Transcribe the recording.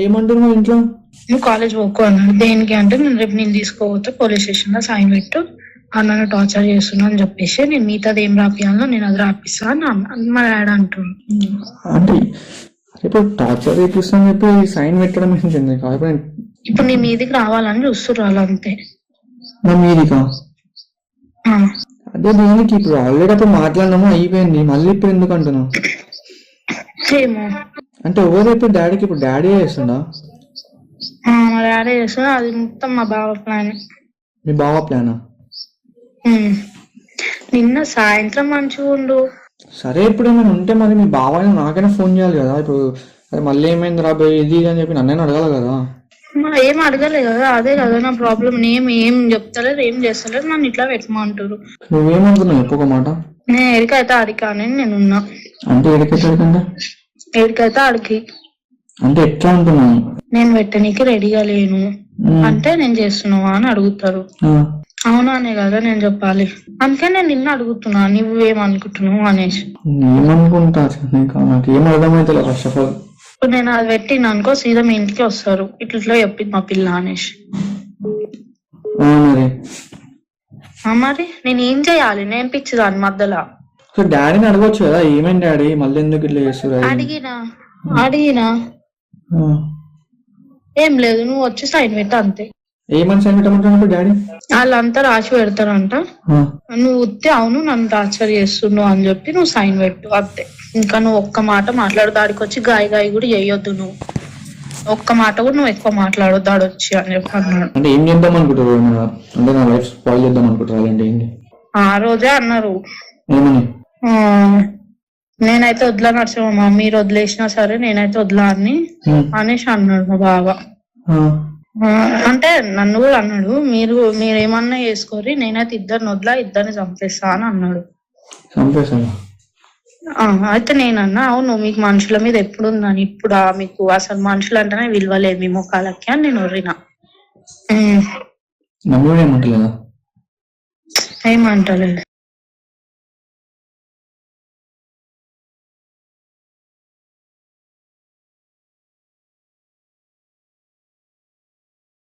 ఏమంటున్నావు ఇంట్లో? నువ్వు కాలేజ్ పోకు అన్నాడు. దేనికి అంటే నేను రేపు నేను తీసుకోపోతే పోలీస్ స్టేషన్ లో సైన్ పెట్టు, అన్నను టార్చర్ చేస్తున్నా అని చెప్పేసి నేను మిగతాది ఏం రాపియాలో నేను అది రాపిస్తా అని మా డాడీ అంటున్నాడు. అంటే ఇప్పుడు టార్చర్ చేపిస్తాను చెప్పి సైన్ పెట్టడం ఏంటండి? ఇప్పుడు నీ మీదికి రావాలని చూస్తున్నారు వాళ్ళు అంతే. నా మీదికా? అదే దీనికి ఇప్పుడు ఆల్రెడీ అప్పుడు మాట్లాడినాము, అయిపోయింది, మళ్ళీ ఇప్పుడు ఎందుకు అంటున్నావు? ఏమో అంటే ఎవరు ఇప్పుడు డాడీకి? ఇప్పుడు డాడీ చేస్తుండా? మా డాడీ చేస్తున్నా, అది మొత్తం మా బావ ప్లాన్. మీ బావ ప్లానా? నిన్న సాయంత్రం మంచిగా ఉండు. సరే ఇప్పుడు ఏమైనా ఉంటే మరి మీ బావ నాకైనా ఫోన్ చేయాలి కదా. ఇప్పుడు మళ్ళీ ఏమైంది రాబోయే ఇది అని చెప్పి నన్నైనా అడగాలి కదా. ఏం అడగలే కదా, అదే కదా నా ప్రాబ్లం. ఏం చెప్తలేదు, ఏం చేస్తలేదు, నన్ను ఇట్లా పెట్టమంటారు. నువ్వేమనుకున్నావు చెప్పు మాట. నేను ఎడికైతే ఆడికి అని నేనున్నా. అంటే ఎడికైతే ఆడికి అంటే ఎట్లా అంటున్నాను? నేను పెట్టనీకి రెడీగా లేను అంటే నేను చేస్తున్నావా అని అడుగుతారు. అవునా అనే కదా నేను చెప్పాలి. అందుకే నేను నిన్న అడుగుతున్నా నువ్వేమనుకుంటున్నావు అనేసి. ఏమనుకుంటా నాకు ఏం అర్థమైతే ఫస్ట్ ఆఫ్ ఆల్. ఇప్పుడు నేను అది పెట్టిన అనుకో సీదా మీ ఇంటికి వస్తారు, ఇట్లా చెప్పింది మా పిల్ల అనేసి. మరి నేను ఏం చేయాలి? నేను పిచ్చిదాన్ని మధ్యలో. డాడీని అడగొచ్చు కదా, ఏమైంది డాడీ మళ్ళీ ఎందుకు ఇట్లా చేస్తారు? అడిగినా ఏం లేదు, నువ్వు వచ్చి సైన్ పెట్ట అంతే. ఏమని సైన్ పెట్టమంటున్నాడు డాడీ? వాళ్ళంతా రాసి పెడతారంట, నువ్వు ఉత్తే అవును నన్ను టార్చర్ చేస్తున్నావు అని చెప్పి నువ్వు సైన్ పెట్టు అంతే. ఇంకా నువ్వు ఒక్క మాట మాట్లాడు, దాడికి వచ్చి గాయ కూడా చేయొద్దు. నువ్వు ఒక్క మాట కూడా నువ్వు ఎక్కువ మాట్లాడొద్దు దాడొచ్చి అని చెప్పి అన్నాడు. అంటే ఏం చేద్దాం అనుకుంటారు? అంటే నా లైఫ్ స్పాయిల్ చేద్దాం అనుకుంటారు అంటే ఏంటి? ఆ రోజే అన్నారు ఏమని? నేనైతే వదిలా నడుచుమా, మీరు వదిలేసినా సరే నేనైతే వదిలా అని అనేసి అన్నాడు మా బావ. అంటే నన్ను కూడా అన్నాడు, మీరేమన్నా చేసుకోరి, నేనైతే ఇద్దరిని వదిలా, ఇద్దరిని చంపేస్తా అని అన్నాడు. అయితే నేనన్నా అవును మీకు మనుషుల మీద ఎప్పుడు ఉందని, ఇప్పుడు మీకు అసలు మనుషులు అంటేనే విలువలేదు మీ ముఖాలకి అని నేను ఒర్రినా. ఏమంటలేదు.